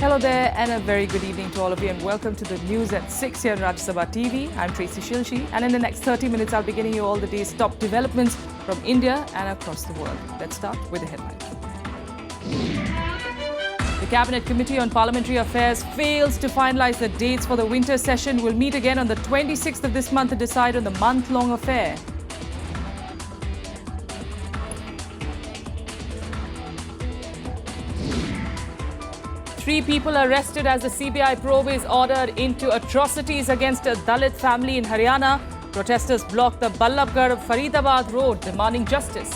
Hello there and a very good evening to all of you and welcome to the news at 6 here on Rajya Sabha TV. I'm Tracy Shilshi and in the next 30 minutes I'll be getting you all the day's top developments from India and across the world. Let's start with the headlines. The Cabinet Committee on Parliamentary Affairs fails to finalise the dates for the winter session. We'll meet again on the 26th of this month to decide on the month-long affair. Three people arrested as the CBI probe is ordered into atrocities against a Dalit family in Haryana. Protesters blocked the Ballabgarh Faridabad road demanding justice.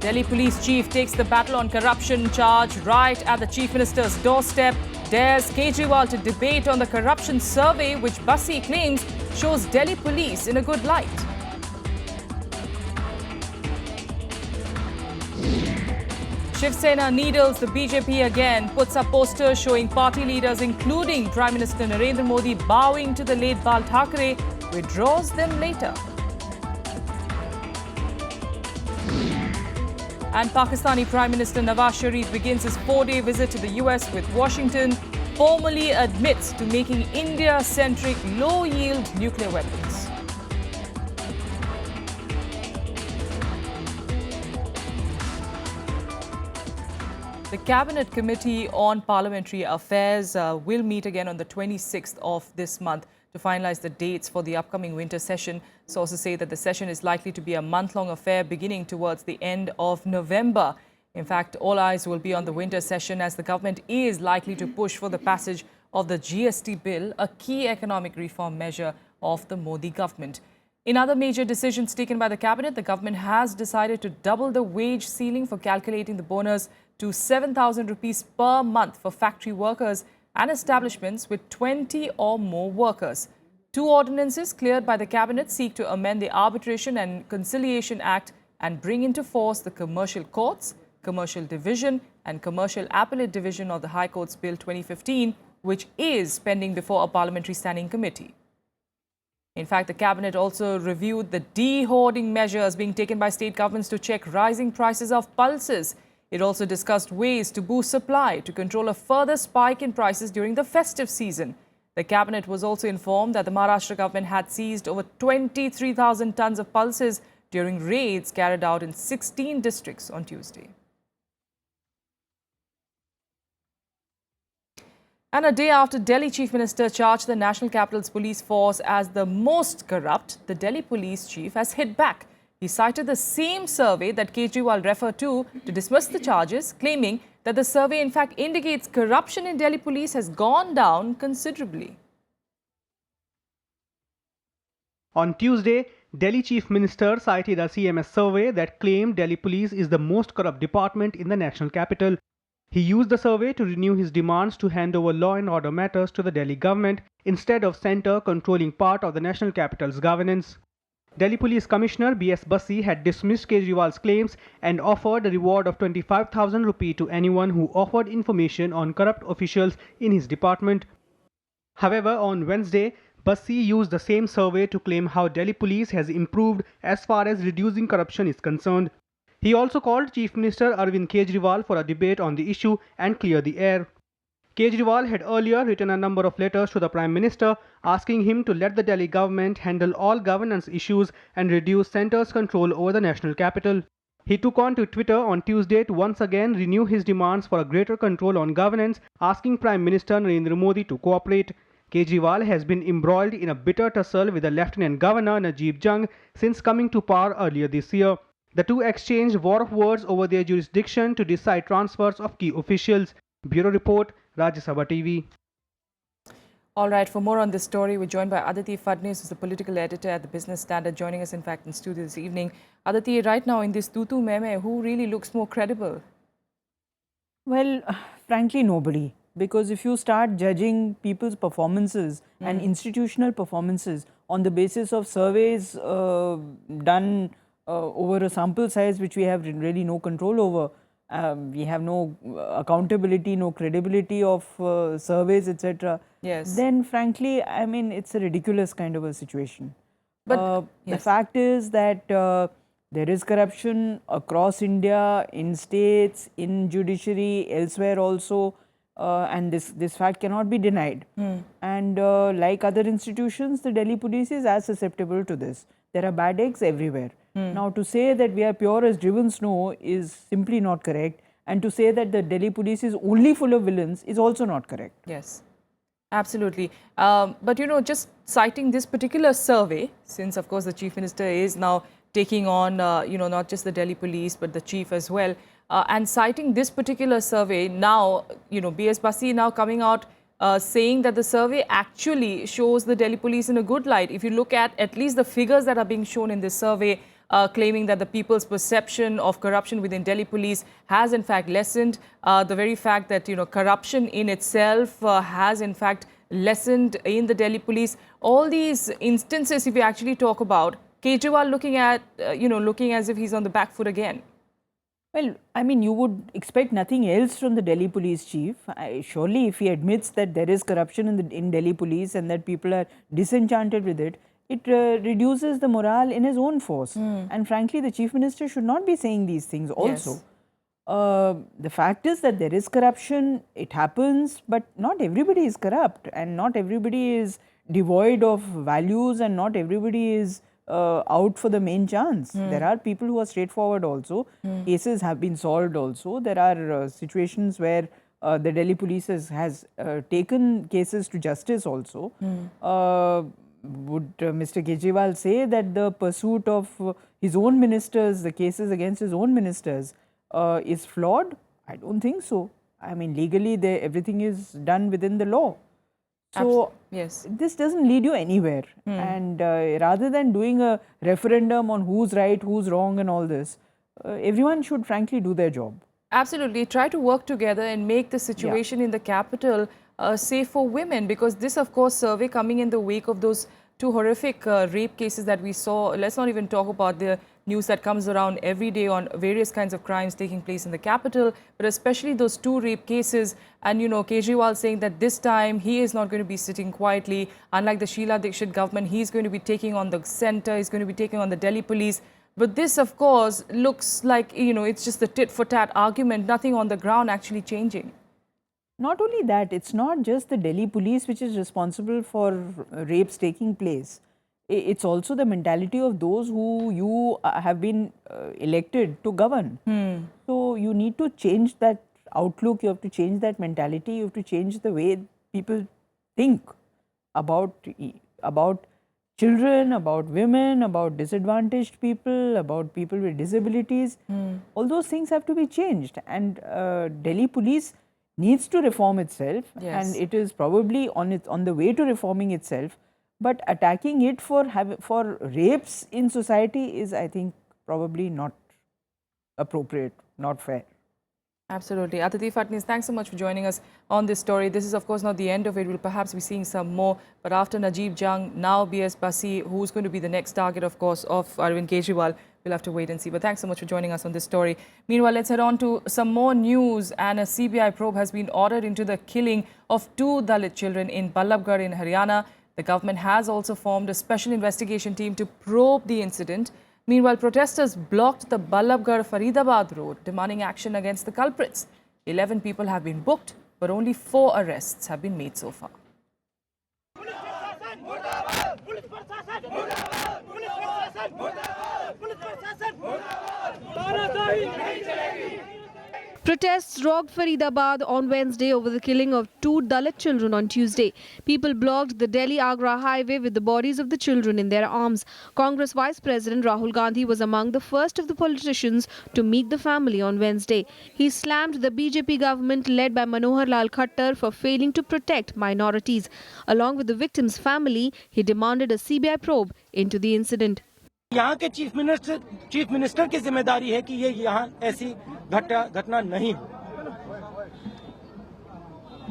Delhi Police Chief takes the battle on corruption charge right at the Chief Minister's doorstep. Dares Kejriwal to debate on the corruption survey which Bassi claims shows Delhi police in a good light. Shiv Sena needles the BJP again, puts up posters showing party leaders including Prime Minister Narendra Modi bowing to the late Bal Thackeray, withdraws them later. And Pakistani Prime Minister Nawaz Sharif begins his 4-day visit to the US with Washington, formally admits to making India-centric low-yield nuclear weapons. The Cabinet Committee on Parliamentary Affairs will meet again on the 26th of this month to finalize the dates for the upcoming winter session. Sources say that the session is likely to be a month-long affair beginning towards the end of November. In fact, all eyes will be on the winter session as the government is likely to push for the passage of the GST bill, a key economic reform measure of the Modi government. In other major decisions taken by the cabinet, the government has decided to double the wage ceiling for calculating the bonus to 7,000 rupees per month for factory workers and establishments with 20 or more workers. Two ordinances cleared by the cabinet seek to amend the Arbitration and Conciliation Act and bring into force the Commercial Courts, Commercial Division and Commercial Appellate Division of the High Courts Bill 2015, which is pending before a parliamentary standing committee. In fact, the cabinet also reviewed the de-hoarding measures being taken by state governments to check rising prices of pulses. It also discussed ways to boost supply to control a further spike in prices during the festive season. The cabinet was also informed that the Maharashtra government had seized over 23,000 tons of pulses during raids carried out in 16 districts on Tuesday. And a day after Delhi Chief Minister charged the National Capital's police force as the most corrupt, the Delhi Police Chief has hit back. He cited the same survey that Kejriwal referred to dismiss the charges, claiming that the survey in fact indicates corruption in Delhi police has gone down considerably. On Tuesday, Delhi Chief Minister cited a CMS survey that claimed Delhi police is the most corrupt department in the national capital. He used the survey to renew his demands to hand over law and order matters to the Delhi government instead of centre controlling part of the national capital's governance. Delhi Police Commissioner B.S. Bassi had dismissed Kejriwal's claims and offered a reward of 25,000 rupees to anyone who offered information on corrupt officials in his department. However, on Wednesday, Bassi used the same survey to claim how Delhi police has improved as far as reducing corruption is concerned. He also called Chief Minister Arvind Kejriwal for a debate on the issue and clear the air. Kejriwal had earlier written a number of letters to the Prime Minister asking him to let the Delhi government handle all governance issues and reduce centre's control over the national capital. He took on to Twitter on Tuesday to once again renew his demands for a greater control on governance, asking Prime Minister Narendra Modi to cooperate. Kejriwal has been embroiled in a bitter tussle with the Lieutenant Governor Najib Jung since coming to power earlier this year. The two exchanged war of words over their jurisdiction to decide transfers of key officials. Bureau Report, Rajya Sabha TV. All right, for more on this story, we're joined by Aditi Fadnis, who's the political editor at the Business Standard, joining us, in fact, in studio this evening. Aditi, right now in this tutu meme, who really looks more credible? Well, frankly, nobody. Because if you start judging people's performances and institutional performances on the basis of surveys done over a sample size which we have really no control over, we have no accountability, no credibility of surveys, etc. Yes. Then frankly, I mean, it's a ridiculous kind of a situation. But the fact is that There is corruption across India, in states, in judiciary, elsewhere also, and this fact cannot be denied. And like other institutions, the Delhi police is as susceptible to this. There are bad eggs everywhere. Now, to say that we are pure as driven snow is simply not correct, and to say that the Delhi police is only full of villains is also not correct. Yes. Absolutely. But, you know, just citing this particular survey, since, of course, the Chief Minister is now taking on, you know, not just the Delhi police, but the Chief as well. And citing this particular survey now, you know, B.S. Basi now coming out saying that the survey actually shows the Delhi police in a good light. If you look at least the figures that are being shown in this survey, claiming that the people's perception of corruption within Delhi police has in fact lessened. The very fact that, you know, corruption in itself has in fact lessened in the Delhi police. All these instances, if you actually talk about, Kejriwal looking at, you know, looking as if he's on the back foot again. Well, I mean, you would expect nothing else from the Delhi police chief. Surely, if he admits that there is corruption in Delhi police and that people are disenchanted with it, it reduces the morale in his own force. And frankly, the Chief Minister should not be saying these things also. Yes. The fact is that there is corruption, it happens, but not everybody is corrupt and not everybody is devoid of values and not everybody is out for the main chance. There are people who are straightforward also. Cases have been solved also. There are situations where the Delhi police has taken cases to justice also. Would Mr. Kejriwal say that the pursuit of his own ministers, the cases against his own ministers is flawed? I don't think so. I mean, legally everything is done within the law. So, yes, this doesn't lead you anywhere. And rather than doing a referendum on who's right, who's wrong and all this, everyone should frankly do their job. Absolutely. Try to work together and make the situation in the capital safe for women, because this, of course, survey coming in the wake of those two horrific rape cases that we saw. Let's not even talk about the news that comes around every day on various kinds of crimes taking place in the capital, but especially those two rape cases. And, you know, Kejriwal saying that this time he is not going to be sitting quietly. Unlike the Sheila Dikshit government, he's going to be taking on the centre, he's going to be taking on the Delhi police. But this, of course, looks like, you know, it's just a tit-for-tat argument, nothing on the ground actually changing. Not only that, it's not just the Delhi police which is responsible for rapes taking place. It's also the mentality of those who you have been elected to govern. So you need to change that outlook, you have to change that mentality, you have to change the way people think about children, about women, about disadvantaged people, about people with disabilities. All those things have to be changed, and Delhi police needs to reform itself, and it is probably on the way to reforming itself. But attacking it for rapes in society is, I think, probably not appropriate, not fair. Absolutely. Aditi Phadnis, thanks so much for joining us on this story. This is, of course, not the end of it. We'll perhaps be seeing some more. But after Najib Jung, now B.S. Basi, who's going to be the next target, of course, of Arvind Kejriwal, we'll have to wait and see. But thanks so much for joining us on this story. Meanwhile, let's head on to some more news. And a CBI probe has been ordered into the killing of two Dalit children in Ballabgarh in Haryana. The government has also formed a special investigation team to probe the incident. Meanwhile, protesters blocked the Ballabgarh-Faridabad road, demanding action against the culprits. 11 people have been booked, but only 4 arrests have been made so far. Protests rocked Faridabad on Wednesday over the killing of 2 Dalit children on Tuesday. People blocked the Delhi-Agra highway with the bodies of the children in their arms. Congress Vice President Rahul Gandhi was among the first of the politicians to meet the family on Wednesday. He slammed the BJP government led by Manohar Lal Khattar for failing to protect minorities. Along with the victim's family, he demanded a CBI probe into the incident. यहाँ के chief minister की जिम्मेदारी है कि ये यहाँ ऐसी घटना नहीं हो।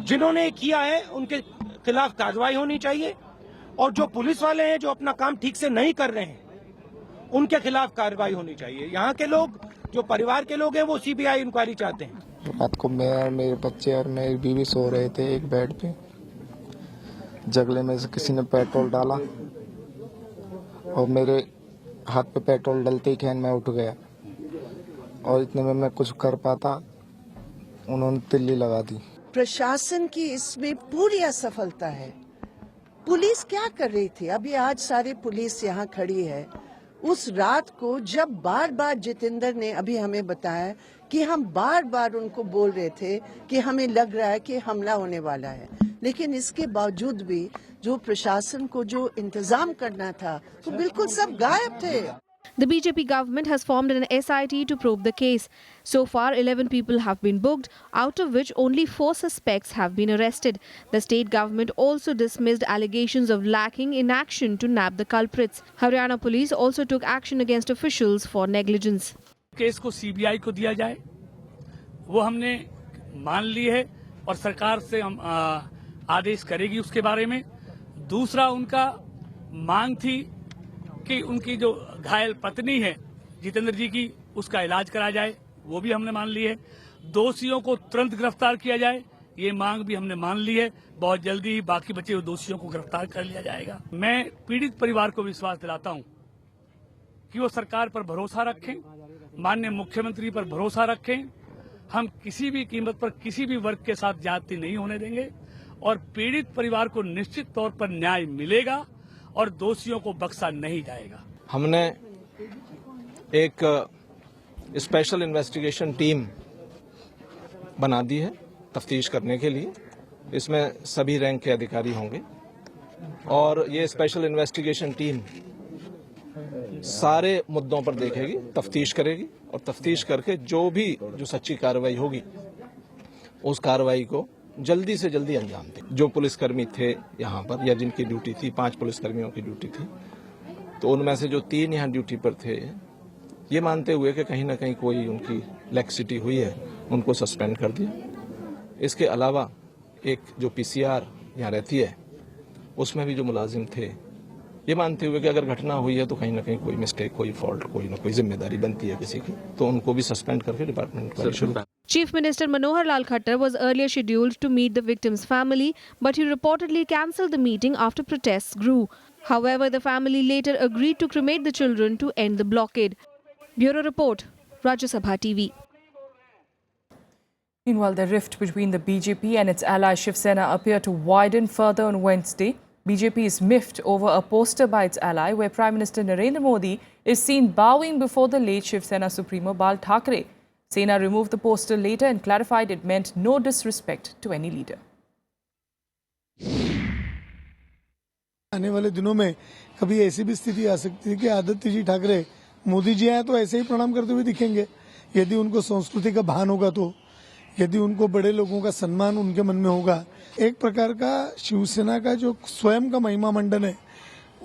जिन्होंने किया है उनके खिलाफ कार्रवाई होनी चाहिए और जो पुलिस वाले हैं जो अपना काम ठीक से नहीं कर रहे हैं उनके खिलाफ कार्रवाई होनी चाहिए। यहाँ के लोग जो परिवार के लोग हैं वो सीबीआई इंक्वायरी चाहते हैं। रात को मैं और मेरे बच्चे और मेरी बीवी सो रहे थे एक बेड पे। जंगले में से किसी ने पेट्रोल डाला और मेरे हाथ पे पेट्रोल डलते ही कैन में उठ गया और इतने में मैं कुछ कर पाता, उन्होंने तिल्ली लगा दी। प्रशासन की इसमें पूरी असफलता है। पुलिस क्या कर रही थी? अभी आज सारी पुलिस यहाँ खड़ी है। उस रात को जब बार बार जितेंद्र ने अभी हमें बताया कि हम बार बार उनको बोल रहे थे कि हमें लग रहा है कि हमला होने वाला है, लेकिन इसके बावजूद भी जो प्रशासन को जो इंतजाम करना था वो बिल्कुल सब गायब थे। The BJP government has formed an SIT to probe the case. So far, 11 people have been booked, out of which only 4 suspects have been arrested. The state government also dismissed allegations of lacking in action to nab the culprits. Haryana police also took action against officials for negligence. Case को CBI को दिया जाए, वो हमने मान ली है और सरकार से हम आदेश करेगी उसके बारे में। दूसरा, उनका मांग थी कि उनकी जो घायल पत्नी है जितेंद्र जी की, उसका इलाज कराया जाए, वो भी हमने मान ली है। दोषियों को तुरंत गिरफ्तार किया जाए, ये मांग भी हमने मान ली है। बहुत जल्दी ही बाकी बचे हुए दोषियों को गिरफ्तार कर लिया जाएगा। मैं पीड़ित परिवार को विश्वास दिलाता हूं कि वो सरकार पर भरोसा रखें, माननीय मुख्यमंत्री पर भरोसा रखें। हम किसी भी कीमत पर किसी भी वर्ग के साथ ज्यादती नहीं होने देंगे और पीड़ित परिवार को निश्चित तौर पर न्याय मिलेगा और दोषियों को बख्शा नहीं जाएगा। हमने एक स्पेशल इन्वेस्टिगेशन टीम बना दी है तफ्तीश करने के लिए। इसमें सभी रैंक के अधिकारी होंगे और ये स्पेशल इन्वेस्टिगेशन टीम सारे मुद्दों पर देखेगी, तफ्तीश करेगी और तफ्तीश करके जो सच्ची कार्रवाई होगी उस कार्रवाई को जल्दी से जल्दी अंजाम दें। जो पुलिसकर्मी थे यहाँ पर या जिनकी ड्यूटी थी, 5 पुलिसकर्मियों की ड्यूटी थी, तो उनमें से जो 3 यहाँ ड्यूटी पर थे, ये मानते हुए कि कहीं ना कहीं कोई उनकी लैक्सिटी हुई है, उनको सस्पेंड कर दिया। इसके अलावा एक जो पीसीआर यहाँ रहती है, उसमें भी जो मुलाजिम थे, ये मानते हुए कि अगर घटना हुई है तो कहीं ना कहीं कोई मिस्टेक, कोई फॉल्ट, कोई ना कोई जिम्मेदारी बनती है किसी की, तो उनको भी सस्पेंड करके डिपार्टमेंट को शुरू। Chief Minister Manohar Lal Khattar was earlier scheduled to meet the victim's family, but he reportedly cancelled the meeting after protests grew. However, the family later agreed to cremate the children to end the blockade. Bureau Report, Rajya Sabha TV. Meanwhile, the rift between the BJP and its ally Shiv Sena appeared to widen further on Wednesday. BJP is miffed over a poster by its ally where Prime Minister Narendra Modi is seen bowing before the late Shiv Sena Supremo Bal Thackeray. Sena removed the poster later and clarified it meant no disrespect to any leader. आने वाले दिनों में कभी ऐसी भी स्थिति आ सकती है कि आदित्य जी ठाकरे मोदी जी आए तो ऐसे ही प्रणाम करते हुए दिखेंगे। यदि उनको संस्कृति का भान होगा, तो यदि उनको बड़े लोगों का सम्मान उनके मन में होगा। एक प्रकार का शिवसेना का जो स्वयं का महिमा मंडन है,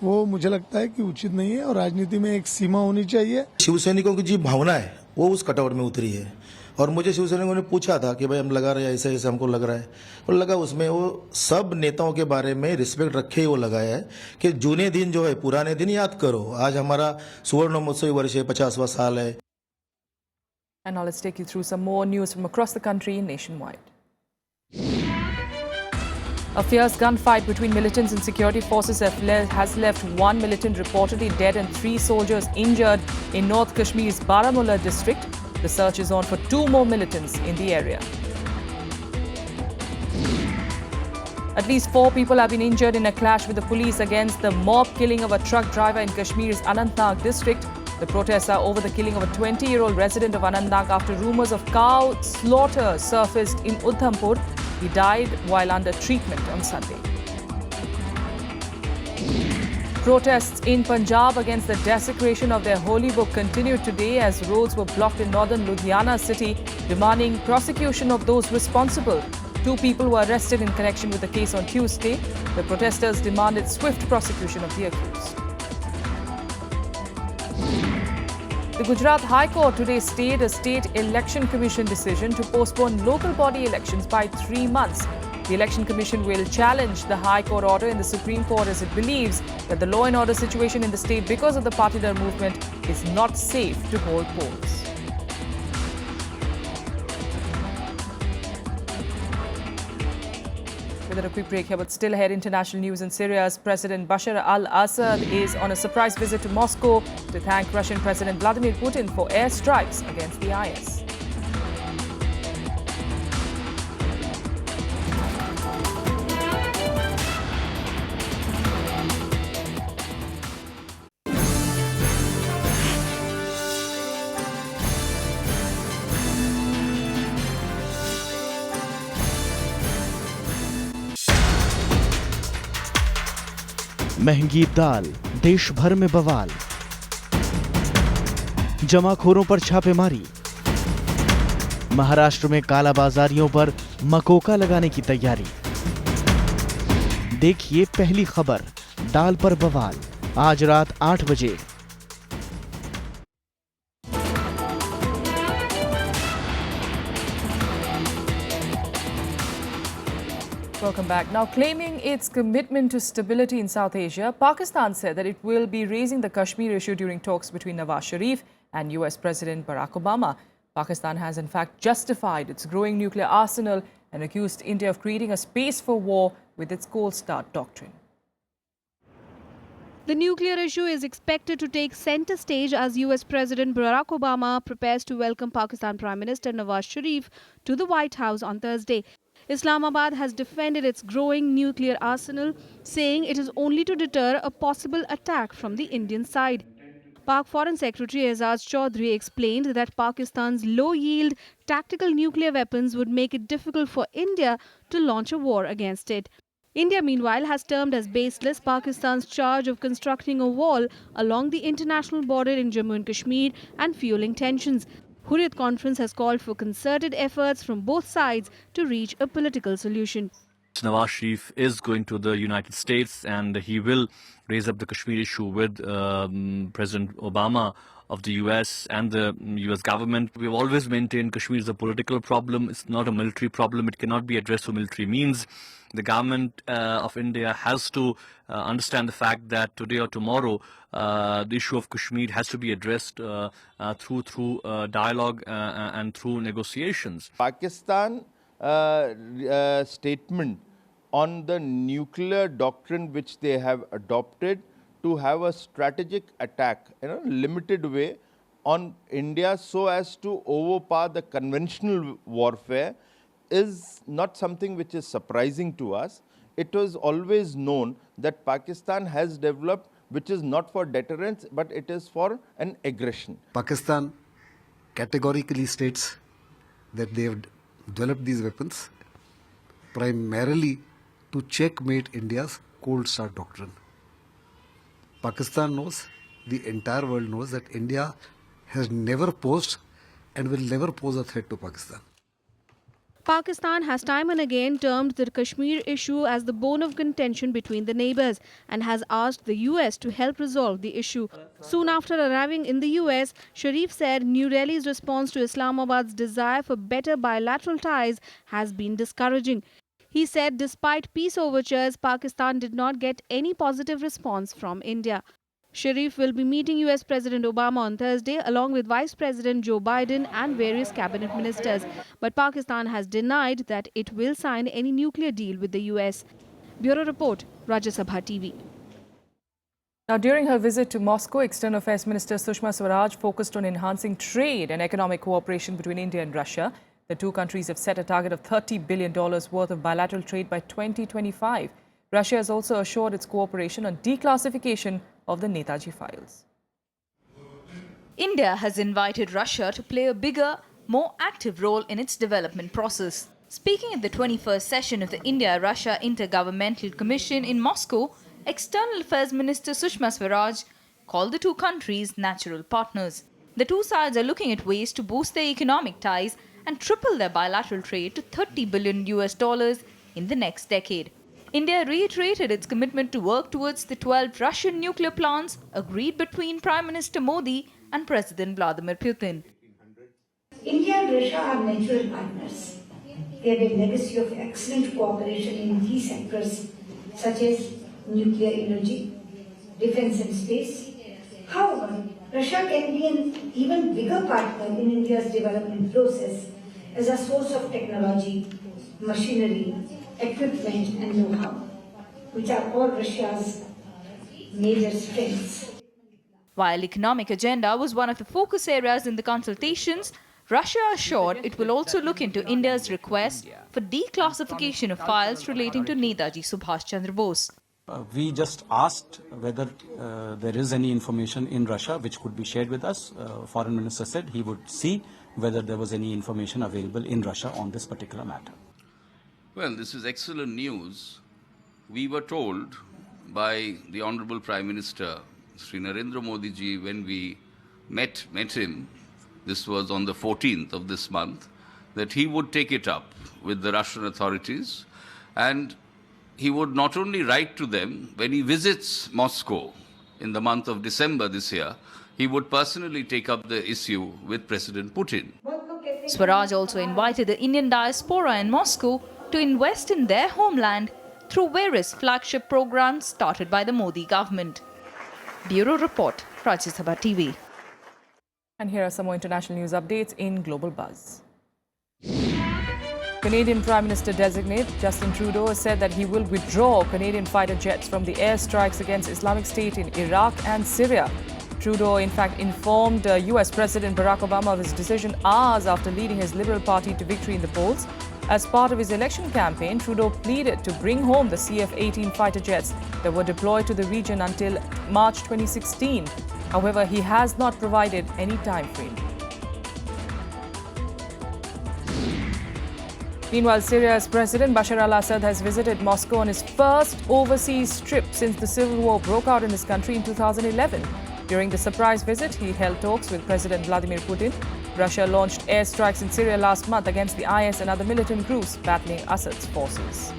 वो मुझे लगता है कि उचित नहीं है और राजनीति में एक सीमा होनी चाहिए। शिवसैनिकों की जो भावना है वो उस कटआउट में उतरी है और मुझे शिवसैनिकों ने पूछा था कि भाई हम लगा रहे हैं ऐसे ऐसे हमको लग रहा है, और लगा उसमें वो सब नेताओं के बारे में रिस्पेक्ट रखे ही वो लगाया है कि जूने दिन जो है, पुराने दिन याद करो। आज हमारा स्वर्ण महोत्सवी वर्ष है, 50वां साल है। And now let's take you through some more news from across the country and nationwide. A fierce gunfight between militants and security forces has left 1 militant reportedly dead and 3 soldiers injured in North Kashmir's Baramulla district. The search is on for 2 more militants in the area. At least 4 people have been injured in a clash with the police against the mob killing of a truck driver in Kashmir's Anantnag district. The protests are over the killing of a 20-year-old resident of Anantnag after rumours of cow slaughter surfaced in Udhampur. He died while under treatment on Sunday. Protests in Punjab against the desecration of their holy book continued today as roads were blocked in northern Ludhiana city, demanding prosecution of those responsible. 2 people were arrested in connection with the case on Tuesday. The protesters demanded swift prosecution of the accused. The Gujarat High Court today stayed a State Election Commission decision to postpone local body elections by 3 months. The Election Commission will challenge the High Court order in the Supreme Court as it believes that the law and order situation in the state because of the Patidar movement is not safe to hold polls. And then a quick break here, but still ahead, international news in Syria's President Bashar al-Assad is on a surprise visit to Moscow to thank Russian President Vladimir Putin for airstrikes against the IS. महंगी दाल, देश भर में बवाल, जमाखोरों पर छापेमारी, महाराष्ट्र में कालाबाजारियों पर मकोका लगाने की तैयारी। देखिए पहली खबर, दाल पर बवाल, आज रात 8 बजे। Welcome back. Now, claiming its commitment to stability in South Asia, Pakistan said that it will be raising the Kashmir issue during talks between Nawaz Sharif and US President Barack Obama. Pakistan has in fact justified its growing nuclear arsenal and accused India of creating a space for war with its cold start doctrine. The nuclear issue is expected to take center stage as US President Barack Obama prepares to welcome Pakistan Prime Minister Nawaz Sharif to the White House on Thursday. Islamabad has defended its growing nuclear arsenal, saying it is only to deter a possible attack from the Indian side. Pak Foreign Secretary Azaz Chaudhry explained that Pakistan's low-yield tactical nuclear weapons would make it difficult for India to launch a war against it. India, meanwhile, has termed as baseless Pakistan's charge of constructing a wall along the international border in Jammu and Kashmir and fueling tensions. Hurriyat Conference has called for concerted efforts from both sides to reach a political solution. Nawaz Sharif is going to the United States and he will raise up the Kashmir issue with President Obama of the US and the US government. We've always maintained Kashmir is a political problem. It's not a military problem. It cannot be addressed through military means. The government of India has to understand the fact that today or tomorrow the issue of Kashmir has to be addressed through dialogue and through negotiations. Pakistan statement on the nuclear doctrine which they have adopted to have a strategic attack in a limited way on India so as to overpower the conventional warfare is not something which is surprising to us. It was always known that Pakistan has developed, which is not for deterrence, but it is for an aggression. Pakistan categorically states that they have developed these weapons primarily to checkmate India's cold start doctrine. Pakistan knows, the entire world knows that India has never posed and will never pose a threat to Pakistan. Pakistan has time and again termed the Kashmir issue as the bone of contention between the neighbors and has asked the US to help resolve the issue. Soon after arriving in the US, Sharif said New Delhi's response to Islamabad's desire for better bilateral ties has been discouraging. He said despite peace overtures, Pakistan did not get any positive response from India. Sharif will be meeting US President Obama on Thursday along with Vice President Joe Biden and various cabinet ministers. But Pakistan has denied that it will sign any nuclear deal with the US. Bureau Report, Rajya Sabha TV. Now, during her visit to Moscow, External Affairs Minister Sushma Swaraj focused on enhancing trade and economic cooperation between India and Russia. The two countries have set a target of $30 billion worth of bilateral trade by 2025. Russia has also assured its cooperation on declassification of the Netaji files. India has invited Russia to play a bigger, more active role in its development process. Speaking at the 21st session of the India-Russia Intergovernmental Commission in Moscow, External Affairs Minister Sushma Swaraj called the two countries natural partners. The two sides are looking at ways to boost their economic ties and triple their bilateral trade to $30 billion in the next decade. India reiterated its commitment to work towards the 12 Russian nuclear plants agreed between Prime Minister Modi and President Vladimir Putin. India and Russia are natural partners. They have a legacy of excellent cooperation in key sectors such as nuclear energy, defense and space. However, Russia can be an even bigger partner in India's development process as a source of technology, machinery, equipment and know-how, which are all Russia's major strengths. While economic agenda was one of the focus areas in the consultations, Russia assured it will also look into India's request for declassification of files relating to Netaji Subhash Chandra Bose. We just asked whether there is any information in Russia which could be shared with us. Foreign Minister said he would see whether there was any information available in Russia on this particular matter. Well, this is excellent news. We were told by the Honorable Prime Minister, Sri Narendra Modi ji, when we met him, this was on the 14th of this month, that he would take it up with the Russian authorities, and he would not only write to them, when he visits Moscow in the month of December this year, he would personally take up the issue with President Putin. Swaraj also invited the Indian diaspora in Moscow to invest in their homeland through various flagship programs started by the Modi government. Bureau Report, Rajya Sabha TV. And here are some more international news updates in Global Buzz. Canadian Prime Minister-designate Justin Trudeau has said that he will withdraw Canadian fighter jets from the airstrikes against Islamic State in Iraq and Syria. Trudeau, in fact, informed US President Barack Obama of his decision hours after leading his Liberal Party to victory in the polls. As part of his election campaign, Trudeau pleaded to bring home the CF-18 fighter jets that were deployed to the region until March 2016. However, he has not provided any time frame. Meanwhile, Syria's President Bashar al-Assad has visited Moscow on his first overseas trip since the civil war broke out in his country in 2011. During the surprise visit, he held talks with President Vladimir Putin. Russia launched airstrikes in Syria last month against the IS and other militant groups battling Assad's forces.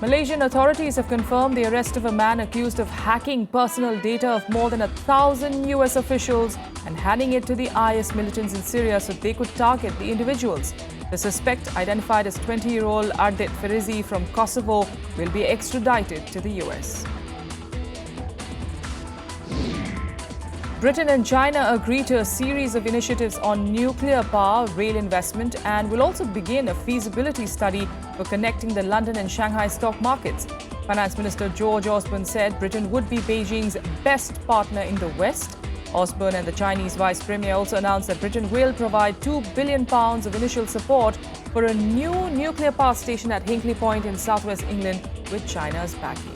Malaysian authorities have confirmed the arrest of a man accused of hacking personal data of more than 1,000 US officials and handing it to the IS militants in Syria so they could target the individuals. The suspect, identified as 20-year-old Ardit Ferizi from Kosovo, will be extradited to the US. Britain and China agreed to a series of initiatives on nuclear power, rail investment, and will also begin a feasibility study for connecting the London and Shanghai stock markets. Finance Minister George Osborne said Britain would be Beijing's best partner in the West. Osborne and the Chinese Vice Premier also announced that Britain will provide £2 billion of initial support for a new nuclear power station at Hinkley Point in southwest England with China's backing.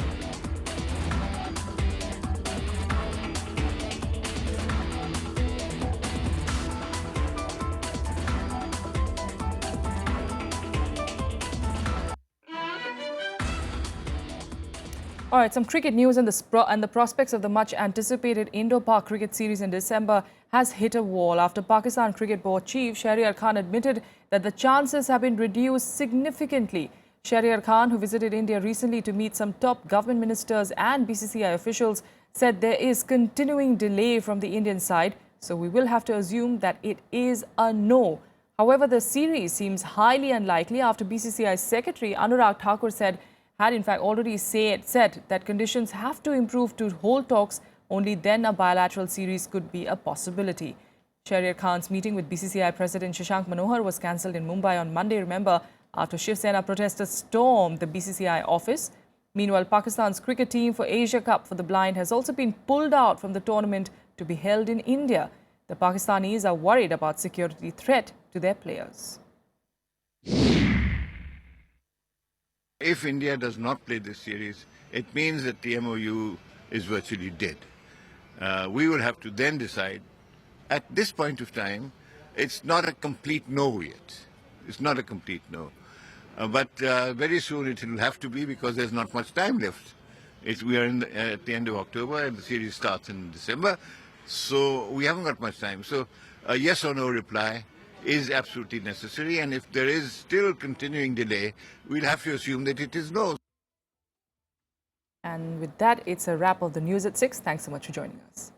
All right, some cricket news and the prospects of the much-anticipated Indo-Pak cricket series in December has hit a wall after Pakistan Cricket Board Chief Shahryar Khan admitted that the chances have been reduced significantly. Shahryar Khan, who visited India recently to meet some top government ministers and BCCI officials, said there is continuing delay from the Indian side, so we will have to assume that it is a no. However, the series seems highly unlikely after BCCI Secretary Anurag Thakur had in fact already said that conditions have to improve to hold talks. Only then a bilateral series could be a possibility. Shahryar Khan's meeting with BCCI President Shashank Manohar was cancelled in Mumbai on Monday, remember, after Shiv Sena protesters stormed the BCCI office. Meanwhile, Pakistan's cricket team for Asia Cup for the Blind has also been pulled out from the tournament to be held in India. The Pakistanis are worried about security threat to their players. If India does not play this series, it means that the MOU is virtually dead. We will have to then decide. At this point of time, it's not a complete no yet. It's not a complete no. But very soon it will have to be, because there's not much time left. We are at the end of October and the series starts in December. So we haven't got much time. So a yes or no reply is absolutely necessary, and if there is still continuing delay, we'll have to assume that it is no. And with that, it's a wrap of the news at 6. Thanks so much for joining us.